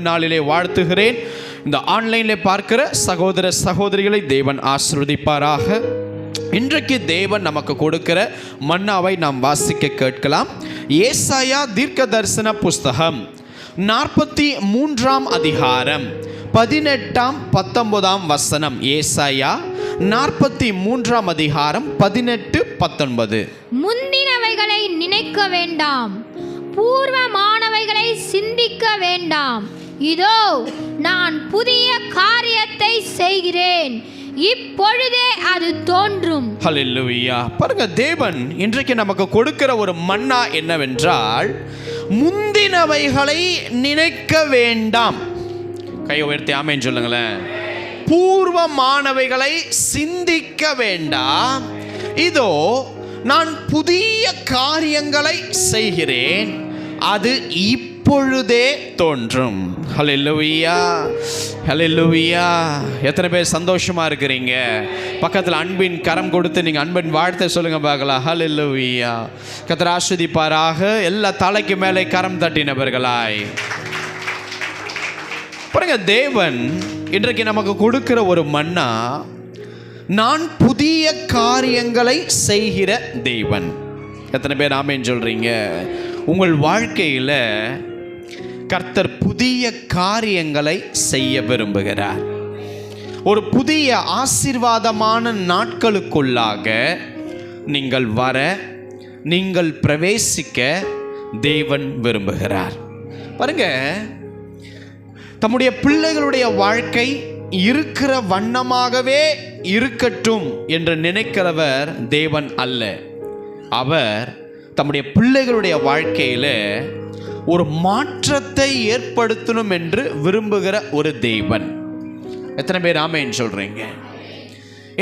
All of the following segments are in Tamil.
நாளிலே வாழ்த்துகிறேன். இந்த ஆன்லைனில் பார்க்கிற சகோதர சகோதரிகளை தேவன் ஆசீர்வதிப்பாராக. இன்றைக்கு தேவன் நமக்கு கொடுக்கிற மன்னாவை நாம் வாசிக்க கேட்கலாம். ஏசாயா தீர்க்க தரிசன புஸ்தகம் 43 அதிகாரம் 18-19 வசனம். ஏசாயா 43 அதிகாரம் 18-19. முந்தினவைகளை நினைக்க வேண்டாம், பூர்வமானவைகளை சிந்திக்க வேண்டாம். இதோ நான் புதிய காரியத்தை செய்கிறேன், இப்பொழுதே அது தோன்றும். ஹல்லேலூயா. பாருங்க, தேவன் இன்றைக்கு நமக்கு கொடுக்கிற ஒரு மன்னா என்னவென்றால், முந்தினவைகளை நினைக்க வேண்டாம். கையை உயர்த்தி ஆமென் சொல்லுங்களேன். பூர்வமானவைகளை சிந்திக்க வேண்டாம். இதோ நான் புதிய காரியங்களை செய்கிறேன், அது இப்பொழுதே தோன்றும். ஹல்லேலூயா, ஹல்லேலூயா. எத்தனை பேர் சந்தோஷமா இருக்கிறீங்க? பக்கத்தில் அன்பின் கரம் கொடுத்து நீங்க அன்பின் வாழ்த்தை சொல்லுங்க பார்க்கலாம். ஹல்லேலூயா. கர்த்தர் ஆசீர்வதிப்பாராக. எல்லா தலைக்கு மேலே கரம் தட்டினவர்களாய் பாருங்க, தேவன் இன்றைக்கு நமக்கு கொடுக்கிற ஒரு மன்னா, நான் புதிய காரியங்களை செய்கிற தேவன். எத்தனை பேர் ஆமென் சொல்றீங்க? உங்கள் வாழ்க்கையில் கர்த்தர் புதிய காரியங்களை செய்ய விரும்புகிறார். ஒரு புதிய ஆசீர்வாதமான நாட்களுக்குள்ளாக நீங்கள் வர, நீங்கள் பிரவேசிக்க தேவன் விரும்புகிறார். பாருங்க, தம்முடைய பிள்ளைகளுடைய வாழ்க்கை இருக்கிற வண்ணமாகவே இருக்கட்டும் என்று நினைக்கிறவர் தேவன் அல்ல. அவர் தம்முடைய பிள்ளைகளுடைய வாழ்க்கையில் ஒரு மாற்றத்தை ஏற்படுத்தணும் என்று விரும்புகிற ஒரு தேவன். எத்தனை பேர் ஆமென் சொல்றீங்க?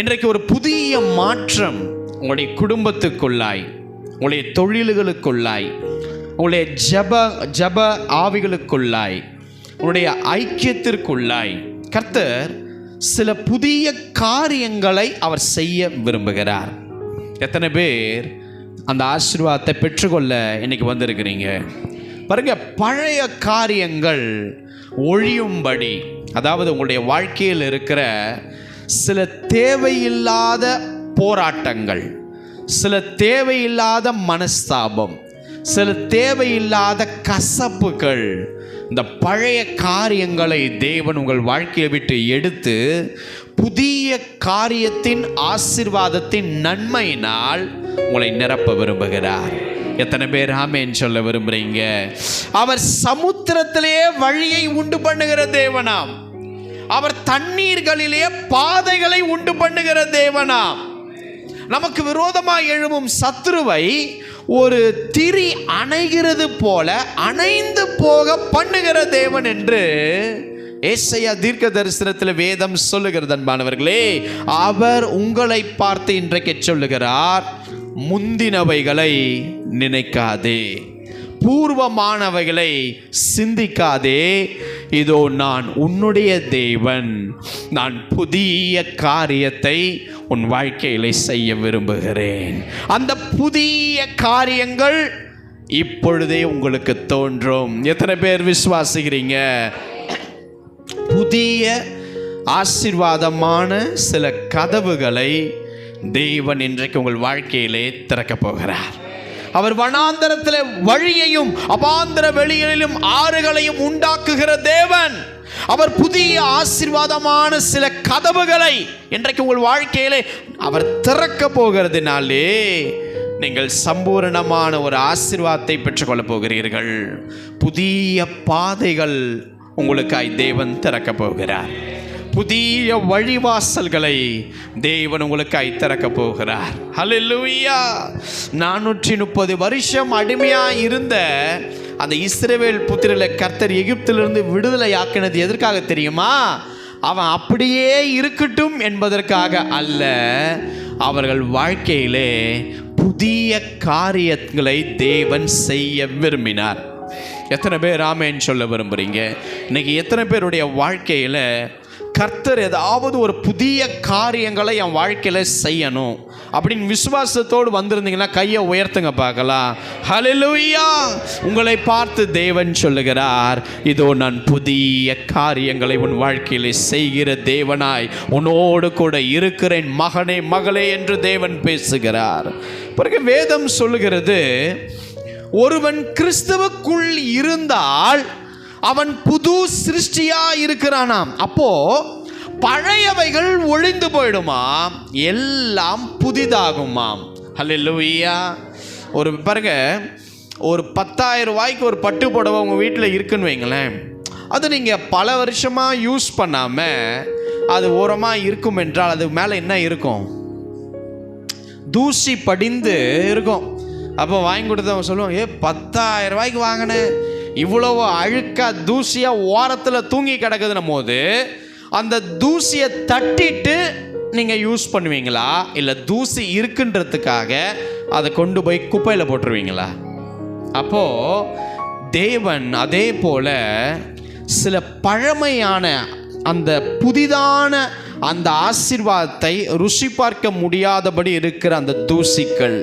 இன்றைக்கு ஒரு புதிய மாற்றம் உங்களுடைய குடும்பத்துக்குள்ளாய், உங்களுடைய தொழில்களுக்குள்ளாய், உங்களுடைய ஜப ஆவிகளுக்குள்ளாய், உங்களுடைய ஐக்கியத்திற்குள்ளாய் கர்த்தர் சில புதிய காரியங்களை அவர் செய்ய விரும்புகிறார். எத்தனை பேர் அந்த ஆசீர்வாதத்தை பெற்றுக்கொள்ள இன்னைக்கு வந்திருக்கிறீங்க? பாருங்க, பழைய காரியங்கள் ஒழியும்படி, அதாவது உங்களுடைய வாழ்க்கையில் இருக்கிற சில தேவையில்லாத போராட்டங்கள், சில தேவையில்லாத மனஸ்தாபம், சில தேவையில்லாத கசப்புகள், இந்த பழைய காரியங்களை தேவன் உங்கள் வாழ்க்கையை விட்டு எடுத்து புதிய காரியத்தின் ஆசீர்வாதத்தின் நன்மையினால் உங்களை நிரப்ப விரும்புகிறார். எத்தனை பேர் ஆமென் சொல்ல விரும்புறீங்க? அவர் சமுத்திரத்திலேயே வழியை உண்டு பண்ணுகிற தேவனாம். அவர் தண்ணீர்களிலே பாதைகளை உண்டு பண்ணுகிற தேவனாம். நமக்கு விரோதமாக எழும்பும் சத்துருவை ஒரு திரி அணைகிறது போல அணைந்து போக பண்ணுகிற தேவன் என்று ஏசாயா தீர்க்க தரிசனத்தில் வேதம் சொல்லுகிறது. அன்பானவர்களே, அவர் உங்களை பார்த்து இன்றைக்கு சொல்லுகிறார், முந்தினவைகளை நினைக்காதே, பூர்வமானவைகளை சிந்திக்காதே. இதோ நான் உன்னுடைய தேவன், நான் புதிய காரியத்தை உன் வாழ்க்கையிலே செய்ய விரும்புகிறேன். அந்த புதிய காரியங்கள் இப்பொழுதே உங்களுக்கு தோன்றும். எத்தனை பேர் விசுவாசிக்கிறீங்க? புதிய ஆசீர்வாதமான சில கதவுகளை தேவன் இன்றைக்கு உங்கள் வாழ்க்கையிலே திறக்கப் போகிறார். அவர் வனாந்தரத்தில் வழியையும் அபாந்தர வெளிகளிலும் ஆறுகளையும் உண்டாக்குகிற தேவன். அவர் புதிய ஆசீர்வாதமான சில கதவுகளை இன்றைக்கு உங்கள் வாழ்க்கையிலே அவர் திறக்க போகிறதுனாலே நீங்கள் சம்பூரணமான ஒரு ஆசீர்வாதத்தை பெற்றுக்கொள்ளப் போகிறீர்கள். புதிய பாதைகள் உங்களுக்காய் தேவன் திறக்க போகிறார். புதிய வழிவாசல்களை தேவன் உங்களுக்காய் திறக்க போகிறார். ஹல்லேலூயா. 430 வருஷம் அடிமையாக இருந்த அந்த இஸ்ரவேல் புத்திரரை கர்த்தர் எகிப்திலிருந்து விடுதலை ஆக்கினது எதற்காக தெரியுமா? அவன் அப்படியே இருக்கட்டும் என்பதற்காக அல்ல, அவர்கள் வாழ்க்கையிலே புதிய காரியங்களை தேவன் செய்ய விரும்பினார். எத்தனை பேர் ஆமென் சொல்ல விரும்புறீங்க? இன்னைக்கு எத்தனை பேருடைய வாழ்க்கையில் கர்த்தர் ஏதாவது ஒரு புதிய காரியங்களை என் வாழ்க்கையில் செய்யணும் அப்படின்னு விசுவாசத்தோடு வந்திருந்தீங்கன்னா கையை உயர்த்துங்க பார்க்கலாம். ஹல்லேலூயா. உங்களை பார்த்து தேவன் சொல்லுகிறார், இதோ நான் புதிய காரியங்களை உன் வாழ்க்கையில் செய்கிற தேவனாய் உன்னோடு கூட இருக்கிறேன் மகனே மகளே என்று தேவன் பேசுகிறார். பிறகு வேதம் சொல்லுகிறது, ஒருவன் கிறிஸ்துவுக்குள் இருந்தால் அவன் புது சிருஷ்டியா இருக்கிறானாம். அப்போ பழையவைகள் ஒழிந்து போயிடுமாம், எல்லாம் புதிதாகுமாம். ஹல்லேலூயா. ஒரு பாருங்க, ஒரு 10,000 ரூபாய்க்கு ஒரு பட்டு புடவை உங்கள் வீட்டில் இருக்குன்னு வைங்களேன். அது நீங்கள் பல வருஷமாக யூஸ் பண்ணாமல் அது ஓரமாக இருக்கும் என்றால் அது மேலே என்ன இருக்கும்? தூசி படிந்து இருக்கும். அப்போ வாங்கி கொடுத்தவங்க சொல்லுவோம், 10,000 ரூபாய்க்கு வாங்கினேன், இவ்வளவு அழுக்கா தூசியாக ஓரத்தில் தூங்கி கிடக்குதுன்னும் போது அந்த தூசியை தட்டிட்டு நீங்கள் யூஸ் பண்ணுவீங்களா, இல்லை தூசி இருக்குன்றதுக்காக அதை கொண்டு போய் குப்பையில் போட்டுருவீங்களா? அப்போது தேவன் அதே போல் சில பழமையான அந்த புதிதான அந்த ஆசீர்வாதத்தை ருசி பார்க்க முடியாதபடி இருக்கிற அந்த தூசிகள்,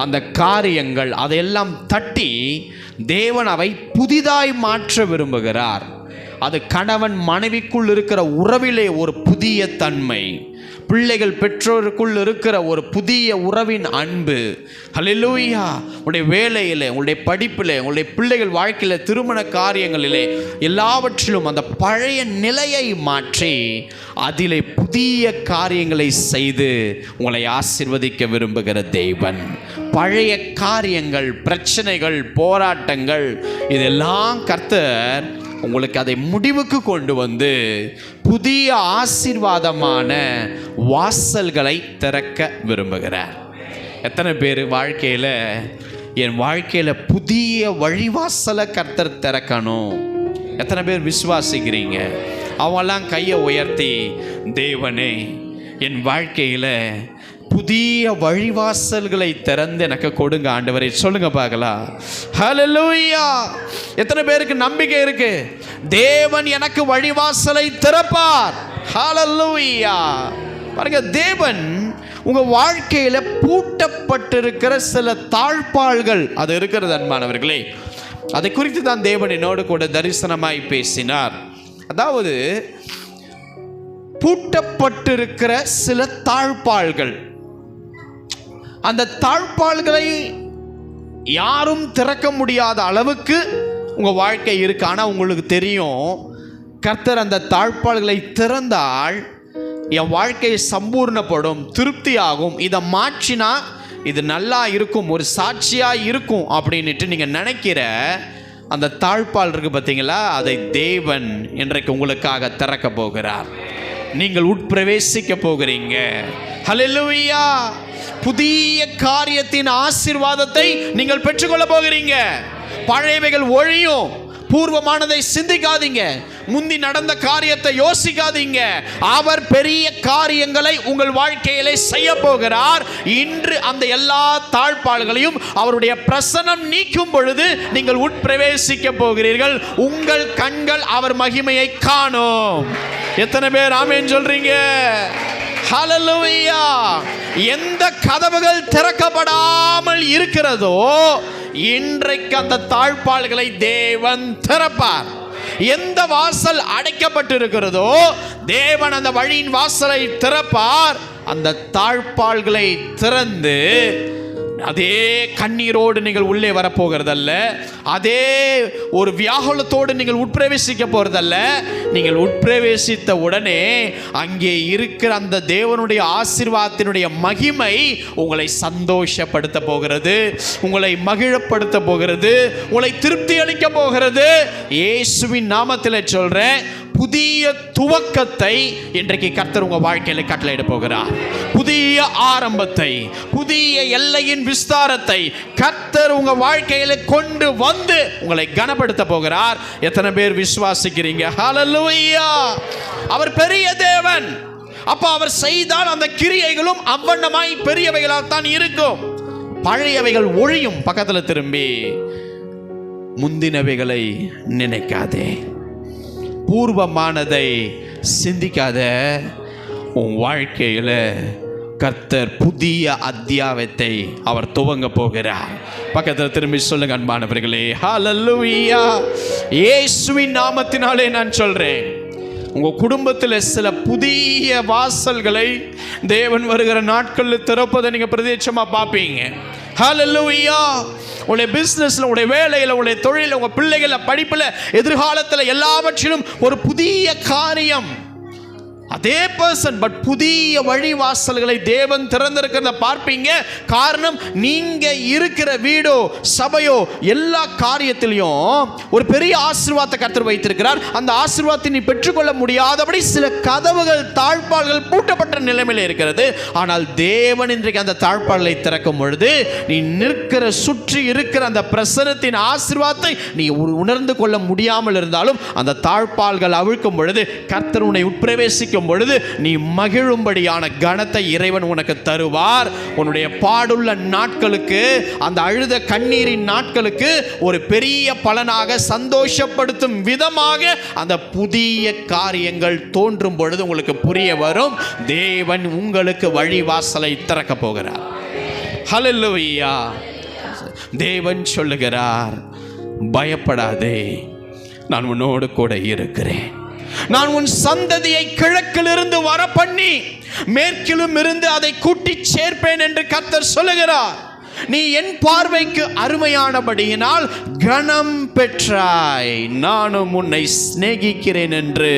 அந்த காரியங்கள், அதையெல்லாம் தட்டி தேவன் அவை புதிதாய் மாற்ற விரும்புகிறார். அது கணவன் மனைவிக்குள் இருக்கிற உறவிலே ஒரு புதிய தன்மை, பிள்ளைகள் பெற்றோருக்குள் இருக்கிற ஒரு புதிய உறவின் அன்பு. ஹல்லேலூயா. உங்களுடைய வேலையிலே, உங்களுடைய படிப்பிலே, உங்களுடைய பிள்ளைகள் வாழ்க்கையில், திருமண காரியங்களிலே எல்லாவற்றிலும் அந்த பழைய நிலையை மாற்றி அதிலே புதிய காரியங்களை செய்து உங்களை ஆசீர்வதிக்க விரும்புகிற தேவன். பழைய காரியங்கள், பிரச்சனைகள், போராட்டங்கள் இதெல்லாம் கர்த்தர் உங்களுக்கு அதை முடிவுக்கு கொண்டு வந்து புதிய ஆசீர்வாதமான வாசல்களை திறக்க விரும்புகிறார். எத்தனை பேர் வாழ்க்கையில், என் வாழ்க்கையில் புதிய வழிவாசலை கர்த்தர் திறக்கணும், எத்தனை பேர் விசுவாசிக்கிறீங்க? அவெல்லாம் கையை உயர்த்தி, தேவனே என் வாழ்க்கையில் புதிய வழிவாசல்களை திறந்து எனக்கு கொடுங்க ஆண்டவரே சொல்லுங்க பார்க்கலாம். ஹல்லேலூயா. எத்தனை பேருக்கு நம்பிக்கை இருக்கு? தேவன் எனக்கு வழிவாசலை திறப்பார். ஹல்லேலூயா. பாருங்க, தேவன் உங்க வாழ்க்கையில பூட்டப்பட்டிருக்கிற சில தாழ்பாள்கள் அது இருக்கிறது அன்பானவர்களே. அதை குறித்து தான் தேவன் என்னோடு கூட தரிசனமாய் பேசினார். அதாவது பூட்டப்பட்டிருக்கிற சில தாழ்பாள்கள், அந்த தாழ்பாள்களை யாரும் திறக்க முடியாத அளவுக்கு உங்கள் வாழ்க்கை இருக்கு. ஆனால் உங்களுக்கு தெரியும், கர்த்தர் அந்த தாழ்பாள்களை திறந்தால் என் வாழ்க்கை சம்பூர்ணப்படும், திருப்தியாகும், இதை மாற்றினா இது நல்லா இருக்கும், ஒரு சாட்சியாக இருக்கும் அப்படின்ட்டு நீங்கள் நினைக்கிற அந்த தாழ்பால் இருக்கு பார்த்தீங்களா, அதை தேவன் இன்றைக்கு உங்களுக்காக திறக்க போகிறார். நீங்கள் உட்பிரவேசிக்க போகிறீங்க. ஹல்லேலூயா. புதிய காரியத்தின் ஆசீர்வாதத்தை நீங்கள் பெற்றுக்கொள்ள போகிறீங்க. பழையவைகள் ஒழியும். பூர்வமானதை சிந்திக்காதீங்க, முந்தி நடந்த காரியத்தை யோசிக்காதீங்க. அவர் பெரிய காரியங்களை உங்கள் வாழ்க்கையிலே செய்ய போகிறார். இன்று அந்த எல்லா தாழ்பாள்களையும் அவருடைய பிரசன்னம் நீக்கும் பொழுது நீங்கள் உட்பிரவேசிக்க போகிறீர்கள். உங்கள் கண்கள் அவர் மகிமையை காணும். எத்தனை பேர் ஆமென் சொல்றீங்க? ஹல்லேலூயா. எந்த கதவுகள் திறக்கப்படாமல் இருக்கிறதோ இன்றைக்கு அந்த தாழ்பாள்களை தேவன் திறப்பார். எந்த வாசல் அடைக்கப்பட்டிருக்கிறதோ தேவன் அந்த வழியின் வாசலை திறப்பார். அந்த தாழ்பாள்களை திறந்து அதே கண்ணீரோடு நீங்கள் உள்ளே வரப்போகிறதல்ல, அதே ஒரு வியாகுலத்தோடு நீங்கள் உட்பிரவேசிக்க போகிறதல்ல. நீங்கள் உட்பிரவேசித்த உடனே அங்கே இருக்கிற அந்த தேவனுடைய ஆசீர்வாதத்தினுடைய மகிமை உங்களை சந்தோஷப்படுத்த போகிறது, உங்களை மகிழப்படுத்த போகிறது, உங்களை திருப்தி அளிக்க போகிறது. இயேசுவின் நாமத்தில் சொல்றேன், புதிய துவக்கத்தை இன்றைக்கு கர்த்தர் உங்க வாழ்க்கையில கட்டளையிட போகிறார். புதிய ஆரம்பத்தை, புதிய எல்லையின் விஸ்தாரத்தை கர்த்தர் உங்க வாழ்க்கையில கொண்டு வந்து உங்களை கனப்படுத்த போகிறார். எத்தனை பேர் விசுவாசிக்கிறீங்க? ஹல்லேலூயா. அவர் பெரிய தேவன். அப்ப அவர் செய்தால் அந்த கிரியைகளும் அவ்வண்ணமாய் பெரியவைகளால் தான் இருக்கும். பழையவைகள் ஒழியும். பக்கத்துல திரும்பி முந்தினவைகளை நினைக்காதே, பூர்வமானதை சிந்திக்காத. உன் வாழ்க்கையில் கர்த்தர் புதிய அத்தியாயத்தை அவர் துவங்க போகிறார். பக்கத்தில் திரும்பி சொல்லுங்க அன்பானவர்களே, ஹல்லேலூயா. இயேசுவின் நாமத்தினாலே நான் சொல்றேன், உங்க குடும்பத்தில் சில புதிய வாசல்களை தேவன் வருகிற நாட்களில் திறப்பதை நீங்க பிரத்யட்சமா பார்ப்பீங்க. ஹல்லேலூயா. உங்களுடைய பிசினஸ்ல, உங்களுடைய வேலையில், உங்களுடைய தொழில, உங்க பிள்ளைகள படிப்புல, எதிர்காலத்தில் எல்லாவற்றிலும் ஒரு புதிய காரியம். அதே பர்சன் பட் புதிய வழிவாசல்களை தேவன் திறந்திருக்கிறத பார்ப்பீங்க. காரணம், நீங்க இருக்கிற வீடோ சபையோ எல்லா காரியத்திலையும் ஒரு பெரிய ஆசீர்வாதத்தை கர்த்தர் வைத்திருக்கிறார். அந்த ஆசீர்வாதத்தை நீ பெற்றுக்கொள்ள முடியாதபடி சில கதவுகள், தாழ்பால்கள் பூட்டப்பட்ட நிலைமையில் இருக்கிறது. ஆனால் தேவன் இன்றைக்கு அந்த தாழ்பால்களை திறக்கும் பொழுது நீ நிற்கிற, சுற்றி இருக்கிற அந்த பிரசனத்தின் ஆசீர்வாதத்தை நீ உணர்ந்து கொள்ள முடியாமல் இருந்தாலும் அந்த தாழ்பால்கள் அவிழ்க்கும் பொழுது கர்த்தர் உன்னை உட்பிரவேசிக்கும் பொழுது நீ மகிழும்படியான கனத்தை இறைவன் உனக்கு தருவார். உன்னுடைய பாடுள்ள நாட்களுக்கு, அந்த அழுத கண்ணீரின் நாட்களுக்கு ஒரு பெரிய பலனாக, சந்தோஷப்படுத்தும் விதமாக அந்த புதிய காரியங்கள் தோன்றும் பொழுது உங்களுக்கு புரிய வரும். தேவன் உங்களுக்கு வழிவாசலை திறக்க போகிறார். ஹல்லேலூயா. தேவன் சொல்லுகிறார், பயப்படாதே, நான் உன்னோடு கூட இருக்கிறேன். நான் உன் சந்ததியை கிழக்கிலிருந்து வர பண்ணி மேற்கிலும் இருந்து அதை கூட்டி சேர்ப்பேன் என்று கர்த்தர் சொல்லுகிறார். நீ என் பார்வைக்கு அருமையானபடியினால் கனம் பெற்றாய், நானும் உன்னை சிநேகிக்கிறேன் என்று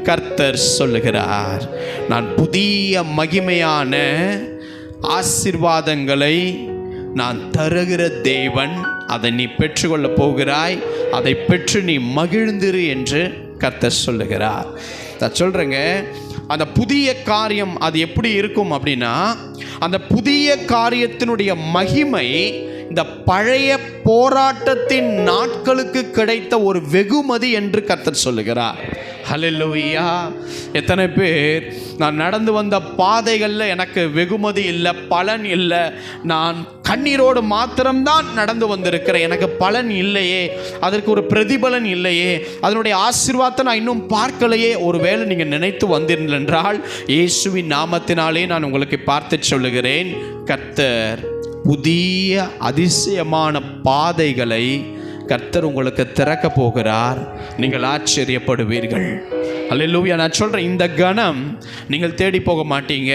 கர்த்தர் சொல்லுகிறார். நான் புதிய மகிமையான ஆசீர்வாதங்களை நான் தருகிற தேவன். அதை நீ பெற்றுக்கொள்ள போகிறாய். அதை பெற்று நீ மகிழ்ந்திரு என்று கர்த்தர் சொல்லுகிறார். நான் சொல்றேங்க, அந்த புதிய காரியம் அது எப்படி இருக்கும் அப்படின்னா, அந்த புதிய காரியத்தினுடைய மகிமை இந்த பழைய போராட்டத்தின் நாட்களுக்கு கிடைத்த ஒரு வெகுமதி என்று கர்த்தர் சொல்லுகிறார். ஹல்லேலூயா. எத்தனை பேர், நான் நடந்து வந்த பாதைகளில் எனக்கு வெகுமதி இல்லை, பலன் இல்லை, நான் கண்ணீரோடு மாத்திரம்தான் நடந்து வந்திருக்கிறேன், எனக்கு பலன் இல்லையே, அதற்கு ஒரு பிரதிபலன் இல்லையே, அதனுடைய ஆசீர்வாதத்தை நான் இன்னும் பார்க்கலையே, ஒருவேளை நீங்கள் நினைத்து வந்தீர்கள் என்றால் இயேசுவின் நாமத்தினாலே நான் உங்களுக்கு பார்த்து சொல்லுகிறேன், கர்த்தர் புதிய அதிசயமான பாதைகளை கர்த்தர் உங்களுக்கு திறக்க போகிறார். நீங்கள் ஆச்சரியப்படுவீர்கள். அல்லேலூயா. நான் சொல்றேன், இந்த கணம் நீங்கள் தேடி போக மாட்டீங்க.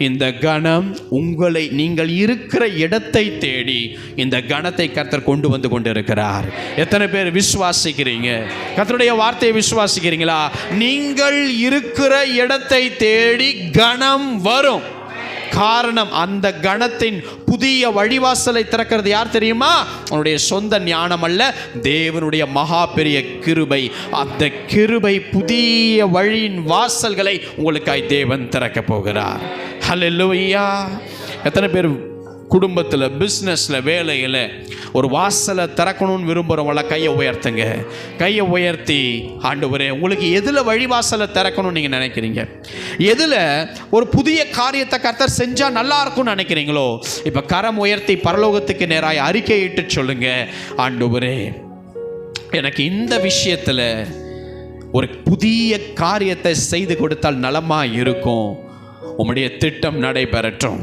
இந்த கணம் உங்களை, நீங்கள் இருக்கிற இடத்தை தேடி இந்த கணத்தை கர்த்தர் கொண்டு வந்து கொண்டிருக்கிறார். எத்தனை பேர் விசுவாசிக்கிறீங்க? கர்த்தருடைய வார்த்தையை விசுவாசிக்கிறீங்களா? நீங்கள் இருக்கிற இடத்தை தேடி கணம் வரும். காரணம், அந்த கணத்தின் புதிய வழிவாசலை திறக்கிறது யார் தெரியுமா? உன்னுடைய சொந்த ஞானம் அல்ல, தேவனுடைய மகா பெரிய கிருபை. அந்த கிருபை புதிய வழியின் வாசல்களை உங்களுக்காய் தேவன் திறக்க போகிறார். ஹல்லேலூயா. எத்தனை பேர் குடும்பத்தில், பிஸ்னஸில், வேலையில் ஒரு வாசலை திறக்கணும்னு விரும்புகிறவங்கள கையை உயர்த்துங்க. கையை உயர்த்தி, ஆண்டவரே உங்களுக்கு எதில் வழிவாசலை திறக்கணும்னு நீங்கள் நினைக்கிறீங்க, எதில் ஒரு புதிய காரியத்தை கர்த்தர் செஞ்சால் நல்லா இருக்கும்னு நினைக்கிறீங்களோ, இப்போ கரம் உயர்த்தி பரலோகத்துக்கு நேராக அறிக்கையிட்டு சொல்லுங்க, ஆண்டவரே எனக்கு இந்த விஷயத்தில் ஒரு புதிய காரியத்தை செய்து கொடுத்தால் நலமாக இருக்கும். உம்முடைய திட்டம் நடைபெறட்டும்,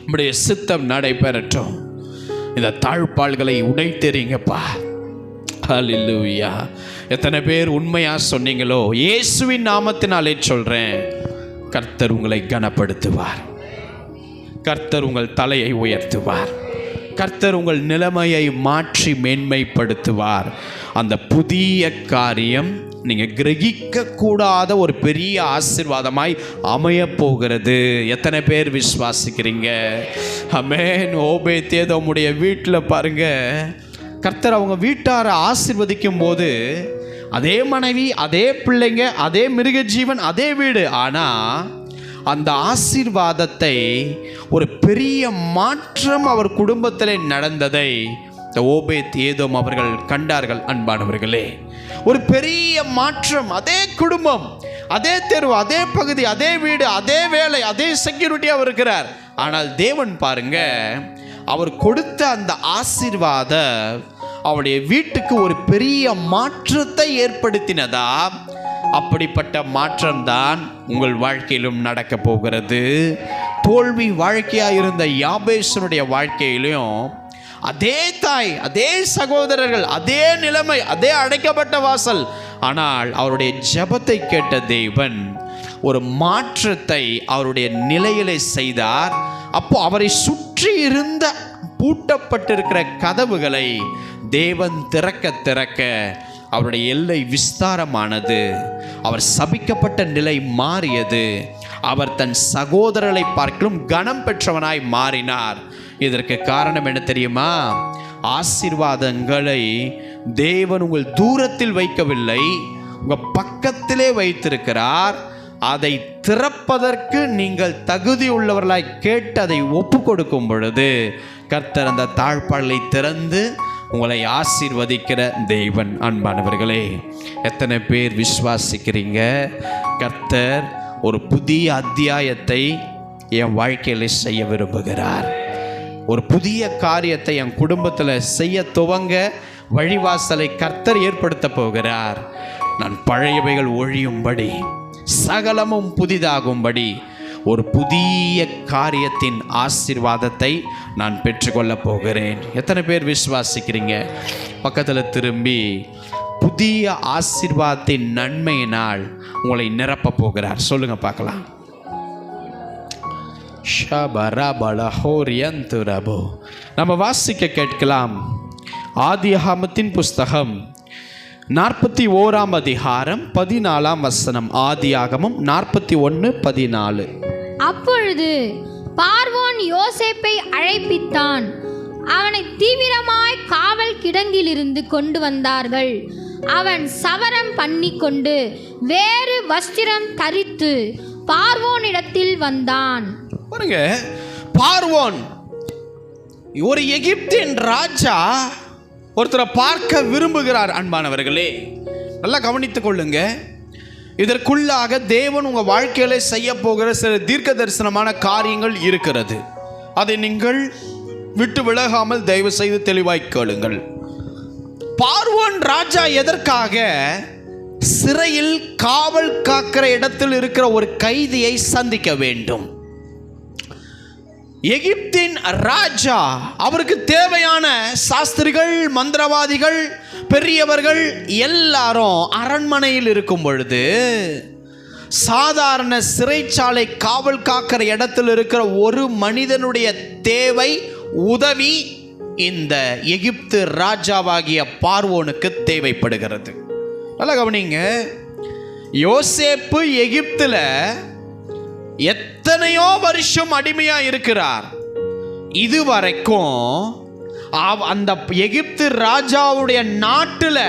உம்முடைய சித்தம் நடைபெறட்டும். இந்த தாழ்பால்களை உடைத்தெறிங்கப்பா. ஹல்லேலூயா. எத்தனை பேர் உண்மையா சொன்னீங்களோ, இயேசுவின் நாமத்தினாலே சொல்றேன், கர்த்தர் உங்களை கனப்படுத்துவார். கர்த்தர் உங்கள் தலையை உயர்த்துவார். கர்த்தர் உங்கள் நிலைமையை மாற்றி மேன்மைப்படுத்துவார். அந்த புதிய காரியம் நீங்கள் கிரகிக்க கூடாத ஒரு பெரிய ஆசீர்வாதமாய் அமைய போகிறது. எத்தனை பேர் விசுவாசிக்கிறீங்க? ஆமென். ஓபேத்ஏதோமுடைய வீட்டில் பாருங்க, கர்த்தர் அவங்க வீட்டாரை ஆசீர்வதிக்கும் போது அதே மனைவி, அதே பிள்ளைங்க, அதே மிருக ஜீவன், அதே வீடு. ஆனால் அந்த ஆசீர்வாதத்தை, ஒரு பெரிய மாற்றம் அவர் குடும்பத்தில் நடந்ததை ஓபேத்ஏதோம் அவர்கள் கண்டார்கள். அன்பானவர்களே, ஒரு பெரிய மாற்றம். அதே குடும்பம், அதே தெரு, அதே பகுதி, அதே வீடு, அதே வேலை, அதே செக்யூரிட்டி அவர் இருக்கிறார். ஆனால் தேவன் பாருங்க, அவர் கொடுத்த அந்த ஆசீர்வாதம் அவருடைய வீட்டுக்கு ஒரு பெரிய மாற்றத்தை ஏற்படுத்தினதா, அப்படிப்பட்ட மாற்றம்தான் உங்கள் வாழ்க்கையிலும் நடக்க போகிறது. தோல்வி வாழ்க்கையாக இருந்த யாபேசனுடைய வாழ்க்கையிலும் அதே தாய், அதே சகோதரர்கள், அதே நிலைமை, அதே அடைக்கப்பட்ட வாசல். ஆனால் அவருடைய ஜெபத்தை கேட்ட தேவன் ஒரு மாற்றத்தை அவருடைய நிலையிலே செய்தார். அப்போ அவரை சுற்றி இருந்த பூட்டப்பட்டிருக்கிற கதவுகளை தேவன் திறக்க திறக்க அவருடைய எல்லை விஸ்தாரமானது. அவர் சபிக்கப்பட்ட நிலை மாறியது. அவர் தன் சகோதரரை பார்க்கலும் கனம் பெற்றவனாய் மாறினார். இதற்கு காரணம் என்ன தெரியுமா? ஆசீர்வாதங்களை தேவன் உங்கள் தூரத்தில் வைக்கவில்லை, உங்கள் பக்கத்திலே வைத்திருக்கிறார். அதை திறப்பதற்கு நீங்கள் தகுதி உள்ளவர்களாய் கேட்டு அதை ஒப்பு கொடுக்கும் பொழுது கர்த்தர் அந்த தாழ்பாளை திறந்து உங்களை ஆசீர்வதிக்கிற தேவன். அன்பானவர்களே, எத்தனை பேர் விசுவாசிக்கிறீங்க? கர்த்தர் ஒரு புதிய அத்தியாயத்தை என் வாழ்க்கையில் செய்ய விரும்புகிறார். ஒரு புதிய காரியத்தை என் குடும்பத்தில் செய்ய துவங்க வழிவாசலை கர்த்தர் ஏற்படுத்த போகிறார். நான் பழையவைகள் ஒழியும்படி சகலமும் புதிதாகும்படி ஒரு புதிய காரியத்தின் ஆசீர்வாதத்தை நான் பெற்றுக்கொள்ளப் போகிறேன். எத்தனை பேர் விசுவாசிக்கிறீங்க? பக்கத்தில் திரும்பி புதிய ஆசீர்வாதத்தின் நன்மையினால் உங்களை நிரப்ப போகிறார். சொல்லுங்க பார்க்கலாம். நம்ம வாசிக்க கேட்கலாம். ஆதியாகமத்தின் புஸ்தகம் 41ஆம் அதிகாரம் 14ஆம் வசனம். ஆதியாகமம் 41:14. அப்பொழுது பார்வோன் யோசேப்பை அழைப்பித்தான். அவனை தீவிரமாய் காவல் கிடங்கிலிருந்து கொண்டு வந்தார்கள். அவன் சவரம் பண்ணி கொண்டு வேறு வஸ்திரம் தரித்து பார்வோனிடத்தில் வந்தான். பாருங்க, பார்வோன் ஒரு எகிப்தின் ராஜா ஒருத்தரை பார்க்க விரும்புகிறார். அன்பானவர்களே, நல்லா கவனித்துக் கொள்ளுங்க. இதற்குள்ளாக தேவன் உங்கள் வாழ்க்கையில செய்ய போகிற சில தீர்க்க தரிசனமான காரியங்கள் இருக்கிறது. அதை நீங்கள் விட்டு விலகாமல் தயவு செய்து தெளிவாய் கேளுங்கள். பார்வோன் ராஜா எதற்காக சிறையில் காவல் காக்கிற இடத்தில் இருக்கிற ஒரு கைதியை சந்திக்க வேண்டும்? எகிப்தின் ராஜா அவருக்கு தேவையான சாஸ்திரிகள், மந்திரவாதிகள், பெரியவர்கள் எல்லாரும் அரண்மனையில் இருக்கும் பொழுது சாதாரண சிறைச்சாலை காவல் காக்கிற இடத்தில் இருக்கிற ஒரு மனிதனுடைய தேவை, உதவி இந்த எகிப்து ராஜாவாகிய பார்வோனுக்கு தேவைப்படுகிறது. நல்லா கவனிங்க. யோசேப்பு எகிப்துல எத்தனையோ வருஷம் அடிமையா இருக்கிறார். இதுவரைக்கும் அந்த எகிப்து ராஜாவுடைய நாட்டில்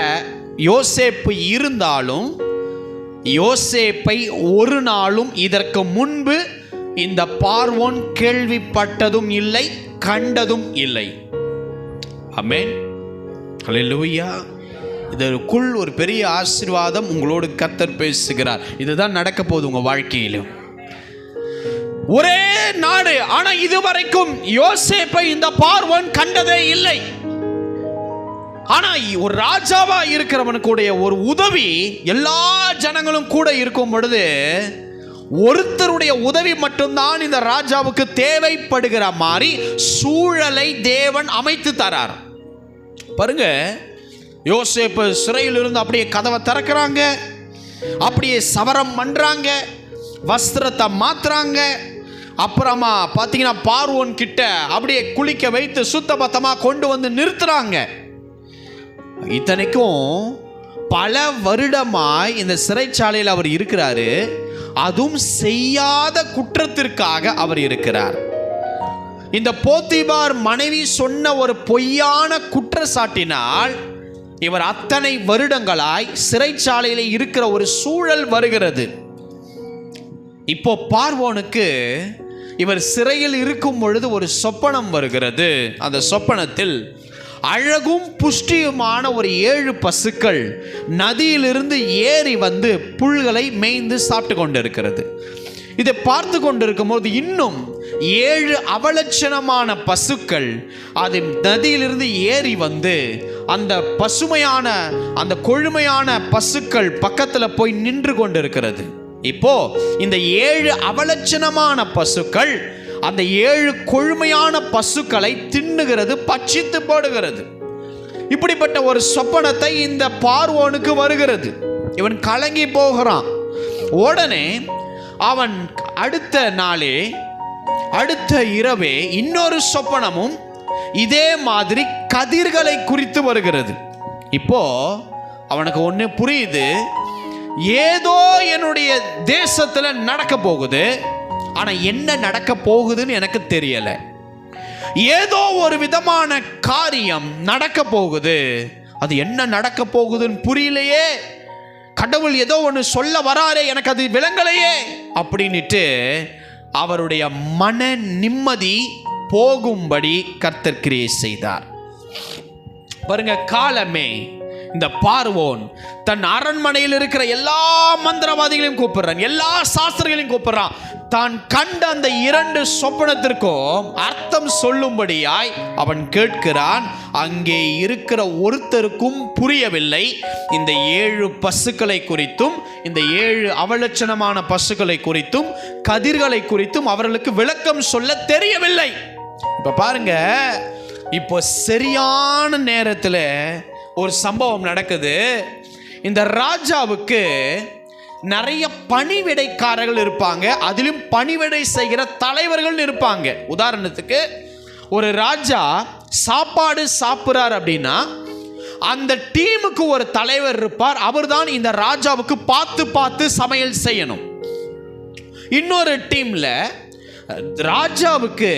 யோசேப்பு இருந்தாலும் யோசேப்பை ஒரு நாளும் இதற்கு முன்பு இந்த பார்வோன் கேள்விப்பட்டதும் இல்லை, கண்டதும் இல்லை. ஆமென், ஹல்லேலூயா. இதற்குள் ஒரு பெரிய ஆசீர்வாதம் உங்களோடு கர்த்தர் பேசுகிறார். இதுதான் நடக்க போகுது உங்க வாழ்க்கையிலும். ஒரே நாடு, ஆனா இதுவரைக்கும் யோசேப்பை இந்த பார்வோன் கண்டதே இல்லை. ஆனா ஒரு ராஜாவா இருக்கிறவனுக்குடைய ஒரு உதவி எல்லா ஜனங்களும் கூட இருக்கும் பொழுது ஒருத்தருடைய உதவி மட்டும்தான் இந்த ராஜாவுக்கு தேவைப்படுகிற மாதிரி சூழலை தேவன் அமைத்து தரார். பாருங்க, யோசேப்பு சிறையில் இருந்து அப்படியே கதவை திறக்கிறாங்க, அப்படியே சவரம் பண்றாங்க, வஸ்திரத்தை மாத்துறாங்க. அப்புறமா பார்த்தீங்கன்னா பார்வோன் கிட்ட அப்படியே குளிக்க வைத்து சுத்தபத்தமா கொண்டு வந்து நிறுத்துறாங்க. இத்தனைக்கும் பல வருடமாய் இந்த சிறைச்சாலையில் அவர் இருக்கிறாரு. அதுவும் செய்யாத குற்றத்திற்காக அவர் இருக்கிறார். இந்த போத்திபார் மனைவி சொன்ன ஒரு பொய்யான குற்றச்சாட்டினால் இவர் அத்தனை வருடங்களாய் சிறைச்சாலையில் இருக்கிற ஒரு சூழல் வருகிறது. இப்போ பார்வோனுக்கு இவர் சிறையில் இருக்கும் பொழுது ஒரு சொப்பனம் வருகிறது. அந்த சொப்பனத்தில் அழகும் புஷ்டியுமான ஒரு 7 பசுக்கள் நதியிலிருந்து ஏறி வந்து புல்களை மேய்ந்து சாப்பிட்டு கொண்டு இருக்கிறது. இதை பார்த்து கொண்டிருக்கும் போது இன்னும் 7 அவலட்சணமான பசுக்கள் அது நதியிலிருந்து ஏறி வந்து அந்த பசுமையான அந்த கொழுமையான பசுக்கள் பக்கத்தில் போய் நின்று கொண்டிருக்கிறது. இப்போ இந்த 7 அவலட்சணமான பசுக்கள் அந்த 7 கொழுமையான பசுக்களை தின்னுகிறது, பட்சித்து போடுகிறது. இப்படிப்பட்ட ஒரு சொப்பனத்தை இந்த பார்வோனுக்கு வருகிறது. இவன் கலங்கி போகிறான். உடனே அவன் அடுத்த நாளே அடுத்த இரவே இன்னொரு சொப்பனமும் இதே மாதிரி கதிர்களை குறித்து வருகிறது. இப்போ அவனுக்கு ஒன்று புரியுது, ஏதோ என்னுடைய தேசத்துல நடக்க போகுது, ஆனா என்ன நடக்க போகுதுன்னு எனக்கு தெரியல. ஏதோ ஒரு விதமான காரியம் நடக்க போகுது, அது என்ன நடக்க போகுதுன்னு புரியலையே. கடவுள் ஏதோ ஒன்று சொல்ல வராரே, எனக்கு அது விளங்கலையே அப்படின்ட்டு அவருடைய மன நிம்மதி போகும்படி கர்த்தர் கிரியை செய்தார். பாருங்க, காலமே இந்த பார்வோன் தன் அரண்மனையில் இருக்கிற எல்லா மந்திரவாதிகளையும் கூப்பிடுறான், எல்லா சாஸ்திரிகளையும் கூப்பிடுறான். தான் கண்ட அந்த 2 சொப்பனத்திற்கும் அர்த்தம் சொல்லும்படியாய் அவன் கேட்கிறான். அங்கே இருக்கிற ஒருத்தருக்கும் புரியவில்லை. இந்த 7 பசுக்களை குறித்தும் இந்த 7 அவலட்சணமான பசுக்களை குறித்தும் கதிர்களை குறித்தும் அவர்களுக்கு விளக்கம் சொல்ல தெரியவில்லை. இப்ப பாருங்க, இப்போ சரியான நேரத்தில் ஒரு சம்பவம் நடக்குது. இந்த ராஜாவுக்கு நிறைய பணிவிடைக்காரர்கள் இருப்பாங்க, அதிலும் பணிவிடை செய்கிற தலைவர்கள் இருப்பாங்க. உதாரணத்துக்கு ஒரு ராஜா சாப்பாடு சாப்பிட்றார் அப்படின்னா அந்த டீமுக்கு ஒரு தலைவர் இருப்பார். அவர்தான் இந்த ராஜாவுக்கு பார்த்து பார்த்து சமையல் செய்யணும். இன்னொரு டீம்ல ராஜாவுக்கு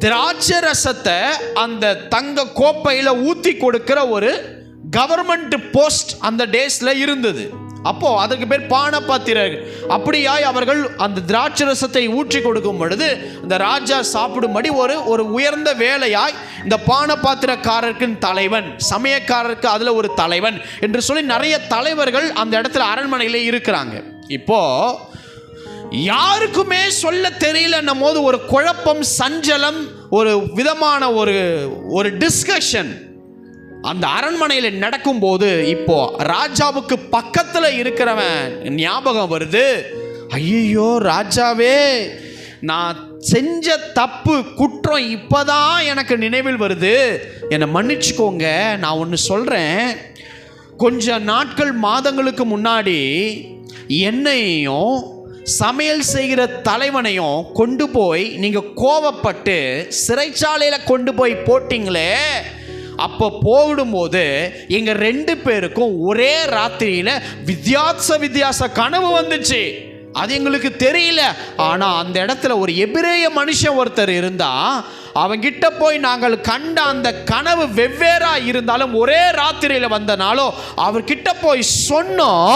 திராட்சை ரசத்தை அந்த தங்க கோப்பையில ஊத்தி கொடுக்கிற ஒரு கவர்மெண்ட் போஸ்ட் அந்த டேஸ்ல இருந்தது. அப்போ அதுக்கு பேர் பானபாத்திரர்கள். அப்படியாய் அவர்கள் அந்த திராட்சை ரசத்தை ஊற்றி கொடுக்கும் பொழுது இந்த ராஜா சாப்பிடும்படி ஒரு உயர்ந்த வேலையாய் இந்த பானபாத்திரக்காரருக்கு தலைவன், சமயக்காரருக்கு அதுல ஒரு தலைவன் என்று சொல்லி நிறைய தலைவர்கள் அந்த இடத்துல அரண்மனையிலே இருக்கிறாங்க. இப்போ யாருக்குமே சொல்ல தெரியலன்னும் போது ஒரு குழப்பம், சஞ்சலம், ஒரு விதமான ஒரு டிஸ்கஷன் அந்த அரண்மனையில் நடக்கும் போது இப்போ ராஜாவுக்கு பக்கத்தில் இருக்கிறவன் ஞாபகம் வருது. ஐயோ ராஜாவே, நான் செஞ்ச தப்பு குற்றம் இப்போதான் எனக்கு நினைவில் வருது, என்னை மன்னிச்சுக்கோங்க. நான் ஒன்று சொல்கிறேன், கொஞ்ச நாட்கள் மாதங்களுக்கு முன்னாடி என்னையும் சமையல் செய்கிற தலைவனையும் கொண்டு போய் நீங்கள் கோவப்பட்டு சிறைச்சாலையில் கொண்டு போய் போட்டிங்களே, அப்போ போடும்போது எங்க 2 பேருக்கும் ஒரே ராத்திரியில வித்தியாச கனவு வந்துச்சு. அது எங்களுக்கு தெரியல. ஆனா அந்த இடத்துல ஒரு எபிரேய மனுஷன் ஒருத்தர் இருந்தா, அவங்கிட்ட போய் நாங்கள் கண்ட அந்த கனவு வெவ்வேறா இருந்தாலும் ஒரே ராத்திரியில வந்தனாலோ அவர்கிட்ட போய் சொன்னோம்.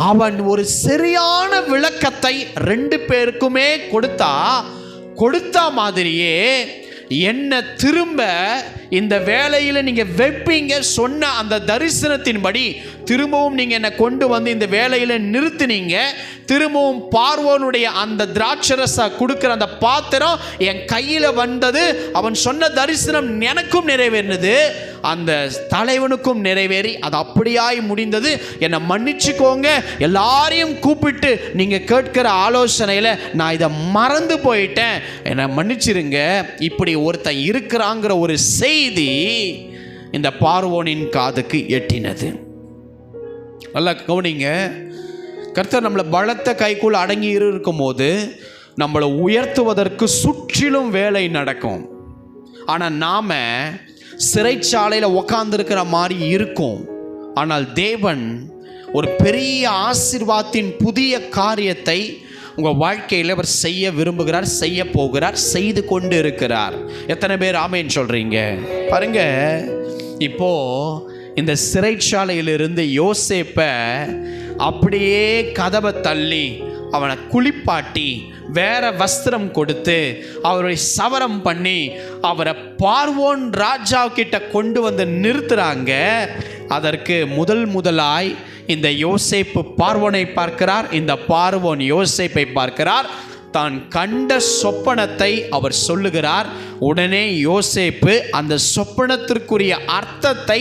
அவன் ஒரு சரியான விளக்கத்தை 2 பேருக்குமே கொடுத்தா மாதிரியே என்ன திரும்ப இந்த வேலையில் நீங்கள் வைப்பீங்க சொன்ன அந்த தரிசனத்தின்படி திரும்பவும் நீங்கள் என்னை கொண்டு வந்து இந்த வேலையில் நிறுத்தினீங்க. திரும்பவும் பார்வோனுடைய அந்த திராட்சரச கொடுக்குற அந்த பாத்திரம் என் கையில் வந்தது. அவன் சொன்ன தரிசனம் எனக்கும் நிறைவேறினது, அந்த தலைவனுக்கும் நிறைவேறி அது அப்படியாய் முடிந்தது. என்னை மன்னிச்சுக்கோங்க. எல்லாரையும் கூப்பிட்டு நீங்கள் கேட்கிற ஆலோசனையில் நான் இதை மறந்து போயிட்டேன், என்னை மன்னிச்சிருங்க. இப்படி ஒருத்தன் இருக்கிறாங்கிற ஒரு செய்தி இந்த பார்வோனின் காதுக்கு எட்டினது. நல்லா கவனிங்க, கர்த்தர் நம்மளை பலத்த கைக்குள் அடங்கி இருக்கும் போது நம்மளை உயர்த்துவதற்கு சுற்றிலும் வேலை நடக்கும். ஆனால் நாம் சிறைச்சாலையில் உக்காந்துருக்கிற மாதிரி இருக்கும். ஆனால் தேவன் ஒரு பெரிய ஆசீர்வாதத்தின் புதிய காரியத்தை உங்கள் வாழ்க்கையில் அவர் செய்ய விரும்புகிறார், செய்ய போகிறார், செய்து கொண்டு இருக்கிறார். எத்தனை பேர் ஆமேன்னு சொல்கிறீங்க? பாருங்க, இப்போ இந்த சிறைச்சாலையிலிருந்து யோசேப்பை அப்படியே கதவை தள்ளி அவனை குளிப்பாட்டி வேற வஸ்திரம் கொடுத்து அவரை சவரம் பண்ணி அவரை பார்வோன் ராஜா கிட்ட கொண்டு வந்து நிறுத்துறாங்க. அதற்கு முதலாய் இந்த யோசேப்பு பார்வோனை பார்க்கிறார், இந்த பார்வோன் யோசேப்பை பார்க்கிறார். தான் கண்ட சொப்பனத்தை அவர் சொல்லுகிறார். உடனே யோசேப்பு அந்த சொப்பனத்திற்குரிய அர்த்தத்தை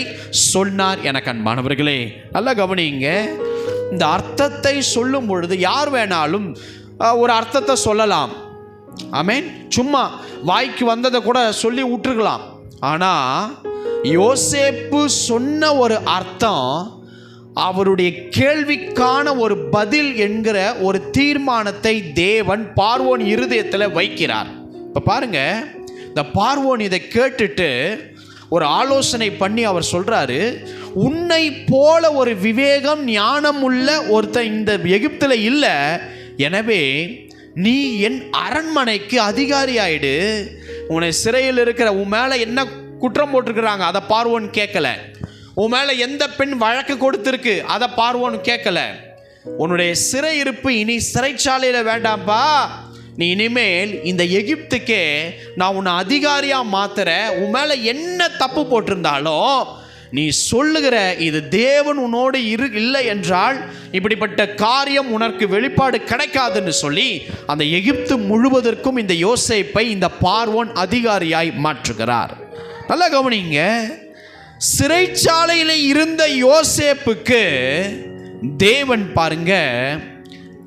சொன்னார். எனக்கு அன்பானவர்களே, நல்லா கவனிங்க. இந்த அர்த்தத்தை சொல்லும் பொழுது யார் வேணாலும் ஒரு அர்த்தத்தை சொல்லலாம். ஆமென். சும்மா வாய்க்கு வந்ததை கூட சொல்லி விட்டுருக்கலாம். ஆனால் யோசேப்பு சொன்ன ஒரு அர்த்தம் அவருடைய கேள்விக்கான ஒரு பதில் என்கிற ஒரு தீர்மானத்தை தேவன் பார்வோன் இருதயத்தில் வைக்கிறார். இப்போ பாருங்க, இந்த பார்வோன் இதை கேட்டுட்டு ஒரு ஆலோசனை பண்ணி அவர் சொல்றாரு, உன்னை போல ஒரு விவேகம் ஞானம் உள்ள ஒருத்தன் இந்த எகிப்தில் இல்லை, எனவே நீ என் அரண்மனைக்கு அதிகாரி ஆயிடு. உன்னை சிறையில் இருக்கிற உன் மேலே என்ன குற்றம் போட்டிருக்கிறாங்க அதை பார்வோன் கேட்கல. உன் மேலே எந்த பெண் வழக்கு கொடுத்துருக்கு அதை பார்வோன் கேட்கல. உன்னுடைய சிறை இருப்பு இனி சிறைச்சாலையில் வேண்டாம்பா, நீ இனிமேல் இந்த எகிப்துக்கே நான் உன்னை அதிகாரியாக மாத்துறேன். உன் மேலே என்ன தப்பு போட்டிருந்தாலும் நீ சொல்லுகிற இது தேவன் உன்னோடு இல்லை என்றால் இப்படிப்பட்ட காரியம் உனக்கு வெளிப்பாடு கிடைக்காதுன்னு சொல்லி அந்த எகிப்து முழுவதற்கும் இந்த யோசேப்பை இந்த பார்வோன் அதிகாரியாய் மாற்றுகிறார். நல்லா கவனிங்க, சிறைச்சாலையில் இருந்த யோசேப்புக்கு தேவன் பாருங்க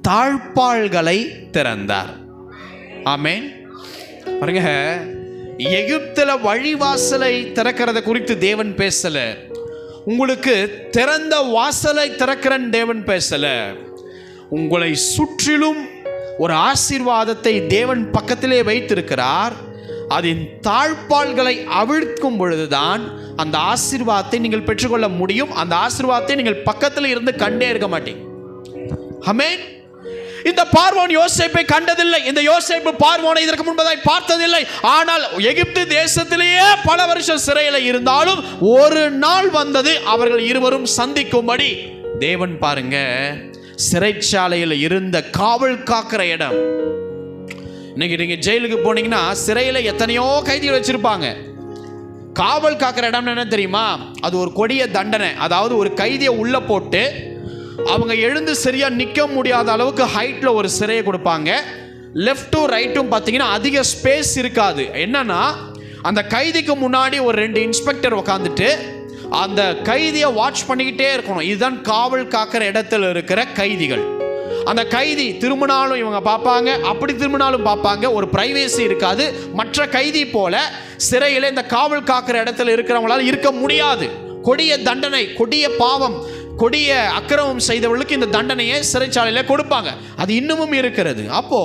தாழ்பாள்களை திறந்தார். ஆமென். பாருங்க, எகிப்தில் வழிவாசலை திறக்கிறத குறித்து தேவன் பேசல. உங்களுக்கு திறந்த வாசலை திறக்கிறன் தேவன் பேசல. உங்களை சுற்றிலும் ஒரு ஆசீர்வாதத்தை தேவன் பக்கத்திலே வைத்திருக்கிறார். அதன் தாழ்பாள்களை அவிழ்க்கும் பொழுதுதான் அந்த ஆசீர்வாதத்தை நீங்கள் பெற்றுக்கொள்ள முடியும். அந்த ஆசீர்வாதத்தை நீங்கள் பக்கத்தில் இருந்து கண்டே இருக்க மாட்டீங்க. ஆமென். இந்த பார்வோன் யோசேப்பை கண்டதில்லை. இந்த யோசேப்பு பார்வோனை இதற்கு முன்பதாய் பார்த்ததில்லை. ஆனால் எகிப்து தேசத்திலேயே பல வருஷம் சிறையில் இருந்தாலும் ஒரு நாள் வந்தது அவர்கள் இருவரும் சந்திக்கும்படி. தேவன் பாருங்க, சிறைச்சாலையில் இருந்த காவல் காக்கிற இடம். இன்னைக்கு நீங்க ஜெயிலுக்கு போனீங்கன்னா சிறையில் எத்தனையோ கைதிகள் வச்சிருப்பாங்க. காவல் காக்கிற இடம் என்ன தெரியுமா? அது ஒரு கொடிய தண்டனை. அதாவது ஒரு கைதியை உள்ள போட்டு அவங்க எழுந்து சரியா நிற்க முடியாத அளவுக்கு ஹைட்ல ஒரு சிறையை கொடுப்பாங்க. லெஃப்ட்டும் ரைட்டும் பார்த்தீங்கன்னா அதிக ஸ்பேஸ் இருக்காது. என்னன்னா, அந்த கைதிக்கு முன்னாடி ஒரு 2 இன்ஸ்பெக்டர் உட்காந்துட்டு அந்த கைதியை வாட்ச் பண்ணிக்கிட்டே இருக்கணும். இதுதான் காவல் காக்கிற இடத்துல இருக்கிற கைதிகள். அந்த கைதி திரும்பினாலும் இவங்க பார்ப்பாங்க, அப்படி திரும்பினாலும் பார்ப்பாங்க. ஒரு பிரைவேசி இருக்காது. மற்ற கைதி போல சிறையில் இந்த காவல் காக்கிற இடத்துல இருக்கிறவங்களால இருக்க முடியாது. கொடிய தண்டனை, கொடிய பாவம், கொடிய அக்கிரமம் செய்தவர்களுக்கு இந்த தண்டனையை சிறைச்சாலையில் கொடுப்பாங்க. அது இன்னமும் இருக்கிறது. அப்போ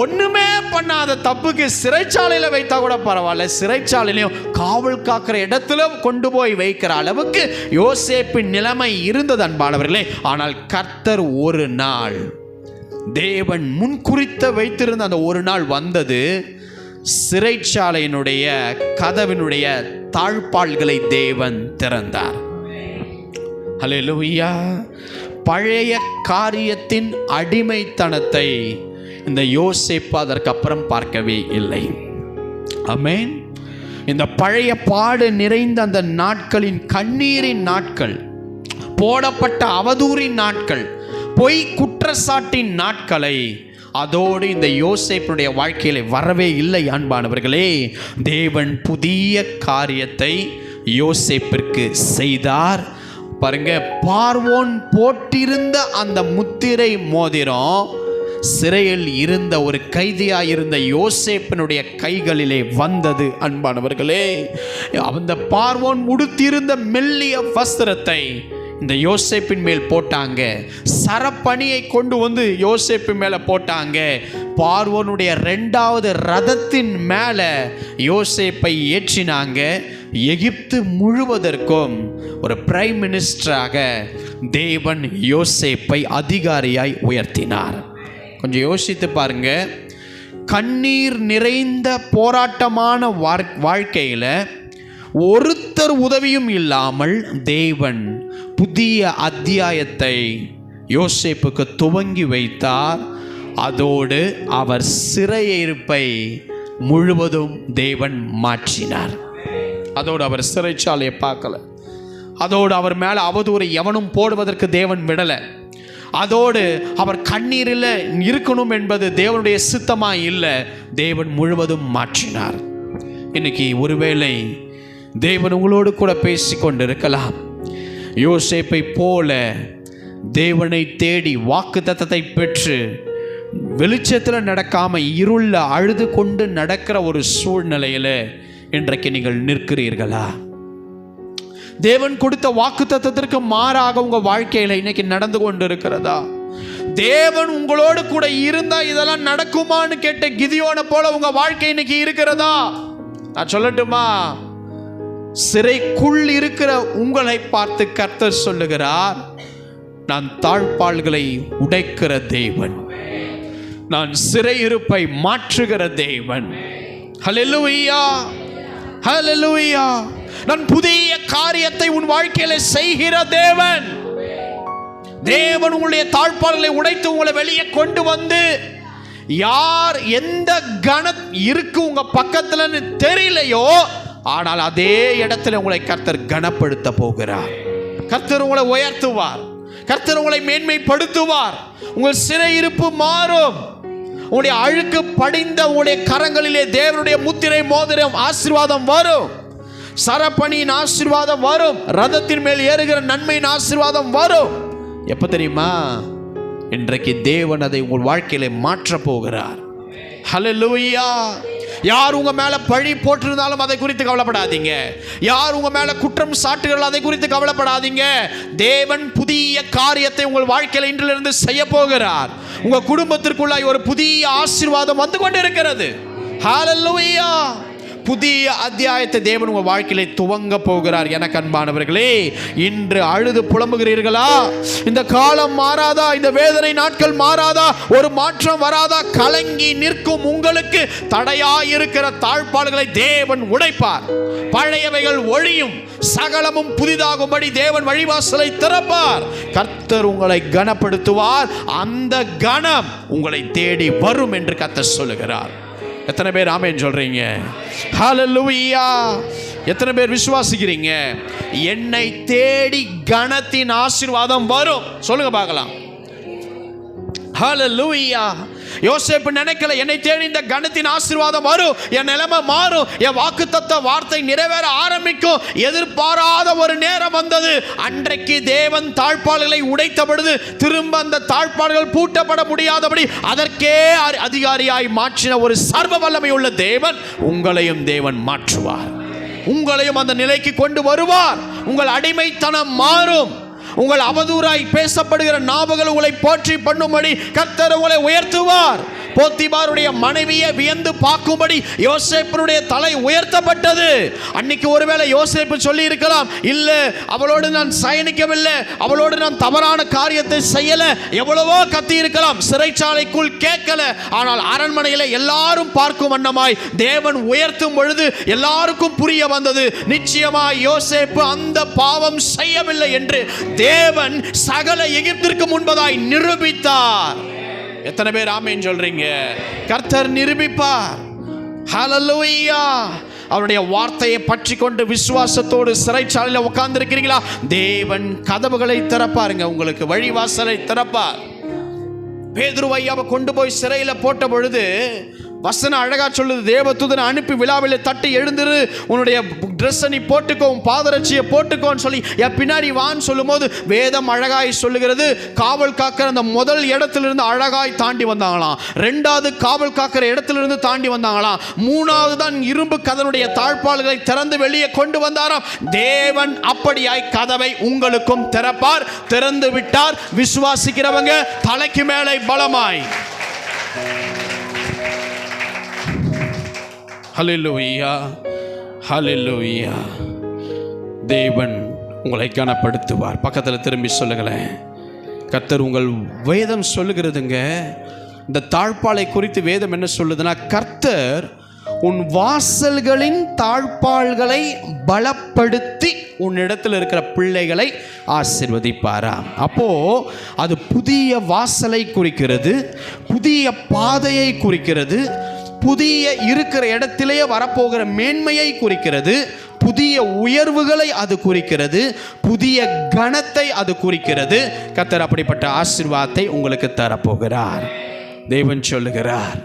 ஒண்ணுமே பண்ணாத தப்புக்கு சிறைச்சாலையில் வைத்தா கூட பரவாயில்ல, சிறைச்சாலையிலையும் காவல் காக்கிற இடத்துல கொண்டு போய் வைக்கிற அளவுக்கு யோசேப்பின் நிலைமை இருந்தது அன்பானவர்களே. ஆனால் கர்த்தர் ஒரு நாள், தேவன் முன்குறித்த வைத்திருந்த அந்த ஒரு நாள் வந்தது. சிறைச்சாலையினுடைய கதவினுடைய தாழ்பாள்களை தேவன் திறந்தார். ஹல்லேலூயா. பழைய காரியத்தின் அடிமைத்தனத்தை இந்த யோசேப்பு அதற்கப்புறம் பார்க்கவே இல்லை. ஆமென். இந்த பழைய பாடு நிறைந்த அந்த நாட்களின், கண்ணீரின் நாட்கள், போடப்பட்ட அவதூறின் நாட்கள், பொய் குற்றச்சாட்டின் நாட்களை அதோடு இந்த யோசேப்புடைய வாழ்க்கையில வரவே இல்லை அன்பானவர்களே. தேவன் புதிய காரியத்தை யோசேப்பிற்கு செய்தார். பாருங்க, பார்வோன் போட்டிருந்த அந்த முத்திரை மோதிரம் சிறையில் இருந்த ஒரு கைதியாக இருந்த யோசேப்பினுடைய கைகளிலே வந்தது அன்பானவர்களே. அந்த பார்வோன் உடுத்தியிருந்த மெல்லிய வஸ்திரத்தை இந்த யோசேப்பின் மேல் போட்டாங்க. சரப்பணியை கொண்டு வந்து யோசேப்பு மேலே போட்டாங்க. பார்வோனுடைய 2வது ரதத்தின் மேலே யோசேப்பை ஏற்றினாங்க. எகிப்து முழுவதற்கும் ஒரு பிரைம் மினிஸ்டராக தேவன் யோசேப்பை அதிகாரியாய் உயர்த்தினார். கொஞ்சம் யோசித்து பாருங்க. கண்ணீர் நிறைந்த போராட்டமான வாழ்க்கையில் ஒருத்தர் உதவியும் இல்லாமல் தேவன் புதிய அத்தியாயத்தை யோசேப்புக்கு துவங்கி வைத்தார். அதோடு அவர் சிறையிருப்பை முழுவதும் தேவன் மாற்றினார். அதோடு அவர் சிறைச்சாலையை பார்க்கல. அதோடு அவர் மேலே அவதூறை எவனும் போடுவதற்கு தேவன் விடலை. அதோடு அவர் கண்ணீரில் இருக்கணும் என்பது தேவனுடைய சித்தமாக இல்லை, தேவன் முழுவதும் மாற்றினார். இன்னைக்கு ஒருவேளை தேவன் உங்களோடு கூட பேசி கொண்டிருக்கலாம். யோசேப்பை போல தேவனை தேடி வாக்குத்தத்தத்தை பெற்று வெளிச்சத்தில் நடக்காம இருள அழுது கொண்டு நடக்கிற ஒரு சூழ்நிலையில் இன்றைக்கு நீங்கள் நிற்கிறீர்களா? தேவன் கொடுத்த வாக்குத்தத்தத்திற்கு மாறாக உங்க வாழ்க்கையில இன்னைக்கு நடந்து கொண்டு இருக்கிறதா? தேவன் உங்களோடு கூட இருந்தா இதெல்லாம் நடக்குமான்னு கேட்ட கிதியோனை போல உங்க வாழ்க்கை இன்னைக்கு இருக்கிறதா? நான் சொல்லட்டுமா? சிறைக்குள் இருக்கிற உங்களை பார்த்து கர்த்தர் சொல்லுகிறார், நான் தாழ்பாள்களை உடைக்கிற தேவன், நான் சிறையிருப்பை மாற்றுகிற தேவன். ஹல்லேலூயா, ஹல்லேலூயா. நான் புதிய காரியத்தை உன் வாழ்க்கையில செய்கிற தேவன். தேவன் உங்களுடைய தாழ்பாள்களை உடைத்து உங்களை வெளியே கொண்டு வந்து, யார் எந்த கணம் இருக்கு உங்க பக்கத்துல தெரியலையோ, ஆனால் அதே இடத்துல உங்களை கர்த்தர் கனப்படுத்த போகிறார். கர்த்தர் உங்களை உயர்த்துவார், கர்த்தர் உங்களை மேன்மைப்படுத்துவார். உங்கள் சிறையிருப்பு மாறும். உங்களுடைய அழுக்கு படிந்த உங்களுடைய கரங்களிலே தேவனுடைய முத்திரை மோதிரம் ஆசீர்வாதம் வரும். சரப்பணியின் ஆசீர்வாதம் வரும். ரதத்தின் மேல் ஏறுகிற நன்மையின் ஆசீர்வாதம் வரும். எப்ப தெரியுமா? இன்றைக்கு தேவன் அதை உங்கள் வாழ்க்கையில மாற்ற போகிறார். ஹல்லேலூயா. யார் உங்க மேல பழி போட்டிருந்தாலும் அதை குறித்து கவலைப்படாதீங்க. யார் உங்க மேல குற்றம் சாட்டுகிறார்கள் அதை குறித்து கவலைப்படாதீங்க. தேவன் புதிய காரியத்தை உங்கள் வாழ்க்கையில இன்றிலிருந்து செய்ய போகிறார். உங்க குடும்பத்திற்குள்ளாய் ஒரு புதிய ஆசீர்வாதம் வந்து கொண்டிருக்கிறது. ஹல்லேலூயா. புதிய அத்தியாயத்தை தேவன் உங்கள் வாழ்க்கையில துவங்க போகிறார். எனக்கு அன்பானவர்களே, இன்று அழுது புலம்புகிறீர்களா? இந்த காலம் மாறாதா? இந்த வேதனை நாட்கள் மாறாதா? ஒரு மாற்றம் வராதா? கலங்கி நிற்கும் உங்களுக்கு தடையாயிருக்கிற தாழ்பாடுகளை தேவன் உடைப்பார். பழையவைகள் ஒழியும், சகலமும் புதிதாகும்படி தேவன் வழிவாசலை திறப்பார். கர்த்தர் உங்களை கனப்படுத்துவார். அந்த கனம் உங்களை தேடி வரும் என்று கர்த்தர் சொல்லுகிறார். எத்தனை பேர் ஆமென் சொல்றீங்க? ஹல்லேலூயா. எத்தனை பேர் விசுவாசிக்கிறீங்க? என்னை தேடி கனத்தின் ஆசீர்வாதம் வரும். சொல்லுங்க பார்க்கலாம். ஹல்லேலூயா. யோசேப்பு நினைக்கல, என்னை தேடி இந்த கனத்தின் ஆசீர்வாதம் வரும், என் நிலைமை மாறும், என் வாக்குத்தத்த வார்த்தை நிறைவேற ஆரம்பிக்கும். எதிர்பாராத ஒரு நேரம் வந்தது. அன்றைக்கு தேவன் தாழ்பாள்களை உடைத்த பொழுது திரும்ப அந்த தாழ்பாள்கள் பூட்டப்பட முடியாதபடி அதற்கே அதிகாரியாய் மாற்றின ஒரு சர்வ வல்லமை உள்ள தேவன் உங்களையும் தேவன் மாற்றுவார். உங்களையும் அந்த நிலைக்கு கொண்டு வருவார். உங்கள் அடிமைத்தனம் மாறும். உங்கள் அவதூறாய் பேசப்படுகிற நாவுகள் உங்களை போற்றி பண்ணும்படி கர்த்தர் உங்களை உயர்த்துவார். போத்திபாருடைய மனைவியை வியந்து பார்க்கும்படி யோசேப்பினுடைய தலை உயர்த்தப்பட்டது. அன்னைக்கு ஒருவேளை யோசேப்பு சொல்லி இருக்கலாம், இல்ல அவளோடு நான் சயனிக்கவில்லை, அவளோடு நான் தவறான காரியத்தை செய்யல, எவ்வளவோ கத்தி இருக்கலாம், சிறைச்சாலைக்குள் கேட்கல. ஆனால் அரண்மனையில எல்லாரும் பார்க்கும் வண்ணமாய் தேவன் உயர்த்தும் பொழுது எல்லாருக்கும் புரிய வந்தது, நிச்சயமாய் யோசேப்பு அந்த பாவம் செய்யவில்லை என்று தேவன் சகல எகிப்திற்கு முன்பதாய் நிரூபித்தார். எத்தனை பேர் ஆமென் சொல்றீங்க? கர்த்தர் நிரூபிப்பார். ஹல்லேலூயா. அவருடைய வார்த்தையை பற்றி கொண்டு விசுவாசத்தோடு சிறைச்சாலையில் உட்கார்ந்து இருக்கிறீங்களா? தேவன் கதவுகளை திறப்பாருங்க, உங்களுக்கு வழிவாசலை திறப்பார். பேதுருவை அவ கொண்டு போய் சிறையில் போட்ட பொழுது வசனம் அழகா சொல்லுது, தேவதூதனை அனுப்பி விழாவில் தட்டி எழுந்துரு, உன்னுடைய ட்ரெஸ்ஸை நீ போட்டுக்கோ, பாதரட்சியை போட்டுக்கோன்னு சொல்லி என் பின்னாடி வான்னு சொல்லும் போது வேதம் அழகாய் சொல்லுகிறது, காவல் காக்கிற அந்த முதல் இடத்திலிருந்து அழகாய் தாண்டி வந்தாங்களாம். ரெண்டாவது காவல் காக்கிற இடத்திலிருந்து தாண்டி வந்தாங்களாம். மூணாவது தான் இரும்பு கதனுடைய தாழ்பாள்களை திறந்து வெளியே கொண்டு வந்தாராம். தேவன் அப்படியாய் கதவை உங்களுக்கும் திறப்பார். திறந்து விட்டார். விசுவாசிக்கிறவங்க தலைக்கு மேலே பலமாய். ஹல்லேலூயா, ஹல்லேலூயா. தேவன் உங்களை கனப்படுத்துவார். பக்கத்தில் திரும்பி சொல்லுங்களேன். கர்த்தர் உங்கள் வேதம் சொல்லுகிறதுங்க, இந்த தாழ்பாளை குறித்து வேதம் என்ன சொல்லுதுன்னா, கர்த்தர் உன் வாசல்களின் தாழ்பாள்களை பலப்படுத்தி உன்னிடத்தில் இருக்கிற பிள்ளைகளை ஆசீர்வதிப்பாராம். அப்போ அது புதிய வாசலை குறிக்கிறது, புதிய பாதையை குறிக்கிறது, புதிய இருக்கிற இடத்திலேயே வரப்போகிற மேன்மையை குறிக்கிறது, புதிய உயர்வுகளை அது குறிக்கிறது, புதிய கணத்தை அது குறிக்கிறது. கர்த்தர் அப்படிப்பட்ட ஆசீர்வாதத்தை உங்களுக்கு தரப்போகிறார். தேவன் சொல்லுகிறார்,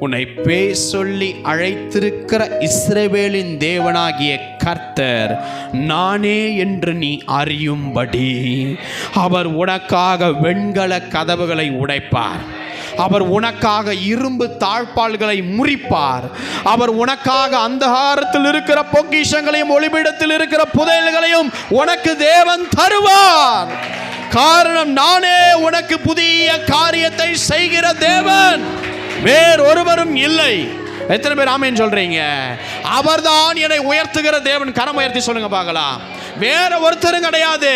உன்னை பேர் சொல்லி அழைத்திருக்கிற இஸ்ரவேலின் தேவனாகிய கர்த்தர் நானே என்று நீ அறியும்படி அவர் உனக்காக வெண்கல கதவுகளை உடைப்பார். அவர் உனக்காக இரும்பு தாழ்பால்களை முறிப்பார். அவர் உனக்காக அந்தகாரத்தில் இருக்கிற பொக்கிஷங்களையும் ஒளிபீடத்தில் இருக்கிற புதையல்களையும் உனக்கு தேவன் தருவார். காரணம், நானே உனக்கு புதிய காரியத்தை செய்கிற தேவன், வேறொருவரும் இல்லை. எத்தனை பேர் ஆமென் சொல்றீங்க? அவர்தான் என்னை உயர்த்துகிற தேவன். கரம் உயர்த்தி சொல்லுங்க பார்க்கலாம். வேற ஒருத்தரும் கிடையாது.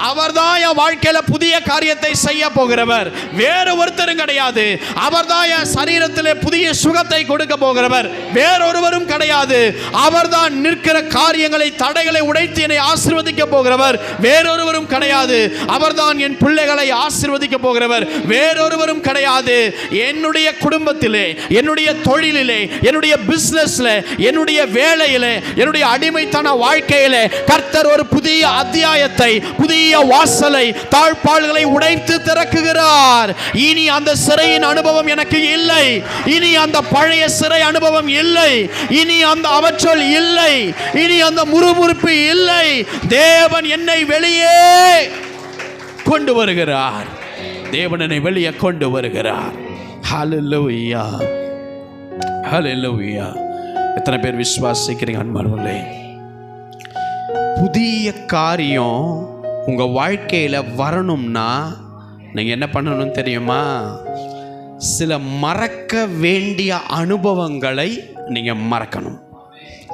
அவர்தான் என் வாழ்க்கையில புதிய காரியத்தை செய்ய போகிறவர். வேற ஒருத்தரும் கிடையாது. அவர்தான் என் சரீரத்திலே புதிய சுகத்தை கொடுக்க போகிறவர். வேறொருவரும் கிடையாது. அவர்தான் நிற்கிற காரியங்களை, தடைகளை உடைத்து என்னை ஆசீர்வதிக்க போகிறவர். வேறொருவரும் கிடையாது. அவர்தான் என் பிள்ளைகளை ஆசீர்வதிக்க போகிறவர். வேறொருவரும் கிடையாது. என்னுடைய குடும்பத்திலே, என்னுடைய தொழிலிலே, என்னுடைய பிசினஸ்ல, என்னுடைய வேலையிலே, என்னுடைய அடிமைத்தன வாழ்க்கையிலே கர்த்தர் ஒரு புதிய அத்தியாயத்தை, புதிய வாசலை, தாழ்பாள்களை உடைத்து திறக்குகிறார். இனி அந்த சிறையின் அனுபவம் எனக்கு இல்லை. இனி அந்த பழைய சிறை அனுபவம் இல்லை. இனி அந்த அவற்றல் இல்லை. இனி அந்த முறுமுறுப்பு இல்லை. தேவன் என்னை வெளியே கொண்டு வருகிறார். தேவன் என்னை வெளியே கொண்டு வருகிறார். ஹல்லேலூயா, ஹல்லேலூயா. எத்தனை பேர் விசுவாசிக்கிறீங்க அன்பானவர்களே? புதிய காரியம் உங்க வாழ்க்கையில வரணும்னா நீங்க என்ன பண்ணணும் தெரியுமா? சில மறக்க வேண்டிய அனுபவங்களை நீங்க மறக்கணும்.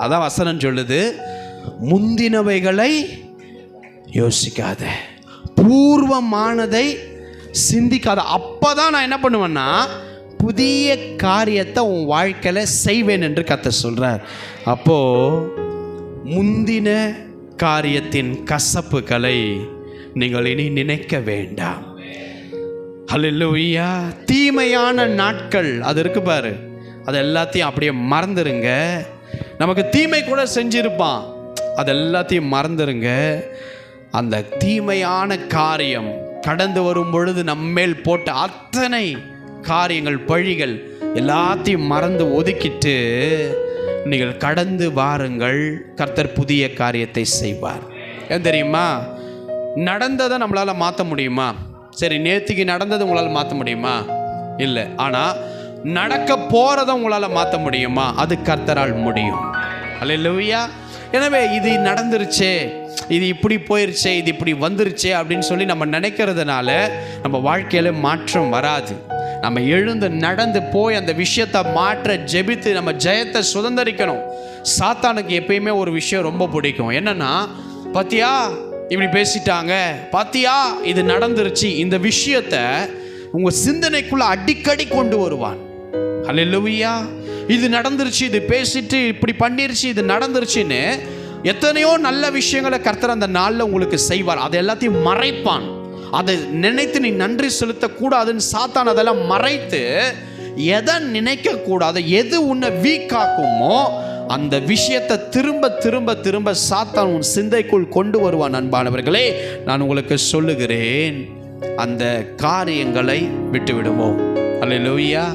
அதான் வசனம் சொல்லுது, முந்தினவைகளை யோசிக்காத, பூர்வமானதை சிந்திக்காத. அப்பதான் நான் என்ன பண்ணுவேன்னா புதிய காரியத்தை உன் வாழ்க்கையில செய்வேன் என்று கர்த்தர் சொல்றார். அப்போ முந்தின காரியத்தின் கசப்புகளை நீங்கள் இனி நினைக்க வேண்டாம். ஹல்லேலூயா. தீமையான நாட்கள் அது இருக்கு பாரு, அது எல்லாத்தையும் அப்படியே மறந்துருங்க. நமக்கு தீமை கூட செஞ்சிருப்பான், அது எல்லாத்தையும் மறந்துருங்க. அந்த தீமையான காரியம் கடந்து வரும் பொழுது நம்மேல் போட்ட அத்தனை காரியங்கள், பழிகள் எல்லாத்தையும் மறந்து ஒதுக்கிட்டு நீங்கள் கடந்து வாருங்கள். கர்த்தர் புதிய காரியத்தை செய்வார். ஏன் தெரியுமா? நடந்ததை நம்மளால் மாற்ற முடியுமா? சரி, நேற்றுக்கு நடந்ததை உங்களால் மாற்ற முடியுமா? இல்லை. ஆனால் நடக்க போகிறத உங்களால் மாற்ற முடியுமா? அது கர்த்தரால் முடியும். அல்லேலூயா. எனவே இது நடந்துருச்சே, இது இப்படி போயிருச்சே, இது இப்படி வந்துருச்சே அப்படின்னு சொல்லி நம்ம நினைக்கிறதுனால நம்ம வாழ்க்கையில் மாற்றம் வராது. நம்ம எழுந்து நடந்து போய் அந்த விஷயத்தை மாற்ற ஜெபித்து நம்ம ஜெயத்தை சுதந்திரிக்கணும். சாத்தானுக்கு எப்பயுமே ஒரு விஷயம் ரொம்ப பிடிக்கும். என்னன்னா, பாத்தியா இப்படி பேசிட்டாங்க, பாத்தியா இது நடந்துருச்சு, இந்த விஷயத்தை உங்க சிந்தனைக்குள்ள அடிக்கடி கொண்டு வருவான். ஹல்லேலூயா. இது நடந்துருச்சு, இது பேசிட்டு இப்படி பண்ணிருச்சு, இது நடந்துருச்சுன்னு எத்தனையோ நல்ல விஷயங்களை கர்த்தர் அந்த நாளில் உங்களுக்கு செய்வார். அதை எல்லாத்தையும் மறைப்பான். அதை நினைத்து நீ நன்றி செலுத்தக்கூடாதுன்னு சாத்தான் அதெல்லாம் மறைத்து, எதை நினைக்க கூடாது, எது உன்னை வீக்காக்குமோ அந்த விஷயத்தை திரும்ப திரும்ப திரும்ப சாத்தான் உன் சிந்தைக்குள் கொண்டு வருவான். அன்பானவர்களே, நான் உங்களுக்கு சொல்லுகிறேன், அந்த காரியங்களை விட்டு விடுவோம். அல்லேலூயா.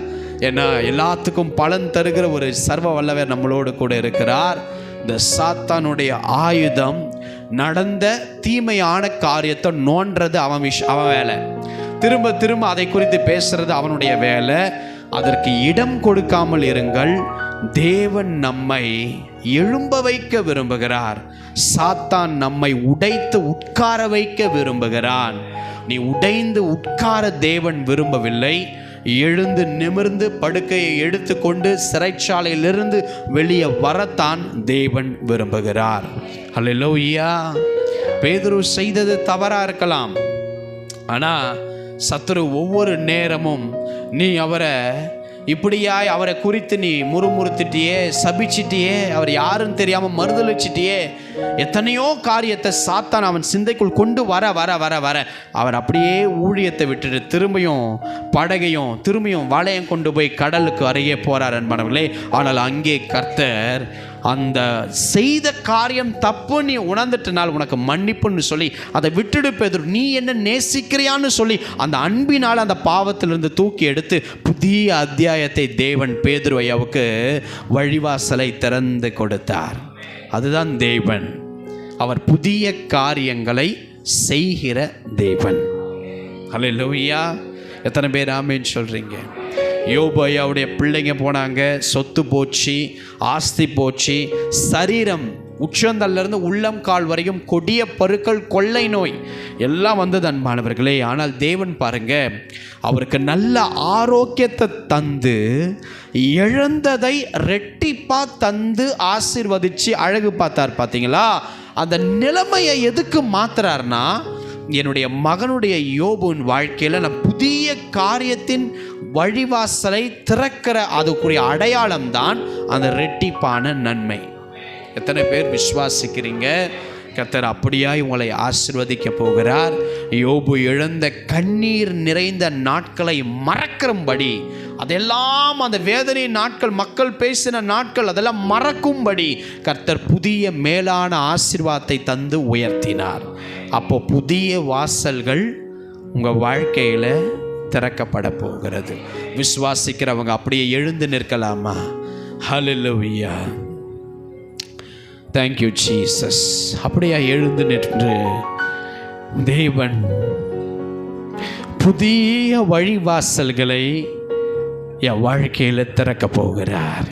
ஏன்னா எல்லாத்துக்கும் பலன் தருகிற ஒரு சர்வ வல்லவர் நம்மளோடு கூட இருக்கிறார். இந்த சாத்தானுடைய ஆயுதம் நடந்த தீமையான காரியத்தை நோன்றது அவன் வேலை. திரும்ப திரும்ப அதை குறித்து பேசுறது அவனுடைய வேலை. அதற்கு இடம் கொடுக்காமல் இருங்கள். தேவன் நம்மை எழும்ப வைக்க விரும்புகிறார். சாத்தான் நம்மை உடைத்து உட்கார வைக்க விரும்புகிறான். நீ உடைந்து உட்கார தேவன் விரும்பவில்லை. எழுந்து நிமிர்ந்து படுக்கையை எடுத்துக்கொண்டு சிறைச்சாலையிலிருந்து வெளியே வரத்தான் தேவன் விரும்புகிறார். ஹல்லேலூயா. பேதுரு செய்தது தவறா இருக்கலாம். ஆனா சத்துரு ஒவ்வொரு நேரமும் நீ அவரை இப்படியாய் அவரை குறித்து நீ முறுமுறுத்திட்டியே, சபிச்சிட்டியே, அவர் யாருன்னு தெரியாம மறுதளிச்சிட்டியே, எத்தனையோ காரியத்தை சாத்தான் அவன் சிந்தைக்குள் கொண்டு வர வர வர வர அவர் அப்படியே ஊழியத்தை விட்டுட்டு திரும்பியும் வலையம் கொண்டு போய் கடலுக்கு அருகே போறார் அன்பானவர்களே. ஆனால் அங்கே கர்த்தர் அந்த செய்த காரியம் தப்பு நீ உணர்ந்துட்டனால் உனக்கு மன்னிப்புன்னு சொல்லி அதை விட்டுடு பேதுரு, நீ என்ன நேசிக்கிறியான்னு சொல்லி அந்த அன்பினால் அந்த பாவத்திலிருந்து தூக்கி எடுத்து புதிய அத்தியாயத்தை தேவன் பேதுரு ஐயாவுக்கு வழிவாசலை திறந்து கொடுத்தார். அதுதான் தேவன். அவர் புதிய காரியங்களை செய்கிற தேவன். ஹல்லேலூயா. எத்தனை பேர் ஆமென் சொல்றீங்க? யோபு ஐயாவுடைய பிள்ளைங்க போனாங்க, சொத்து போச்சு, ஆஸ்தி போச்சு, சரீரம் உச்சந்தல்லிருந்து உள்ளம் கால் வரைக்கும் கொடிய பருக்கள், கொள்ளை நோய் எல்லாம் வந்தது அன்பானவர்களே. ஆனால் தேவன் பாருங்க, அவருக்கு நல்ல ஆரோக்கியத்தை தந்து இழந்ததை ரெட்டிப்பா தந்து ஆசீர்வதிச்சு அழகு பார்த்தார். பார்த்தீங்களா? அந்த நிலைமையை எதுக்கு மாத்துறாருன்னா, என்னுடைய மகனுடைய யோபுவின் வாழ்க்கையில் நான் புதிய காரியத்தின் வழிவாசலை திறக்கிற அதுக்குரிய அடையாளம் தான் அந்த ரெட்டிப்பான நன்மை. எத்தனை பேர் விசுவாசிக்கிறீங்க? கர்த்தர் அப்படியாய் உங்களை ஆசீர்வதிக்க போகிறார். யோபு இழந்த கண்ணீர் நிறைந்த நாட்களை மறக்கும்படி, அதெல்லாம் அந்த வேதனை நாட்கள், மக்கள் பேசின நாட்கள், அதெல்லாம் மறக்கும்படி கர்த்தர் புதிய மேலான ஆசீர்வாதத்தை தந்து உயர்த்தினார். அப்போ புதிய வாசல்கள் உங்கள் வாழ்க்கையில் திறக்கப்பட போகிறது. விசுவாசிக்கிறவங்க அப்படியே எழுந்து நிற்கலாமா? ஹல்லேலூயா. Thank you Jesus. அப்படியே எழுந்து நின்று தேவன் புதிய வழிவாசல்களை என் வாழ்க்கையில் திறக்க போகிறார்.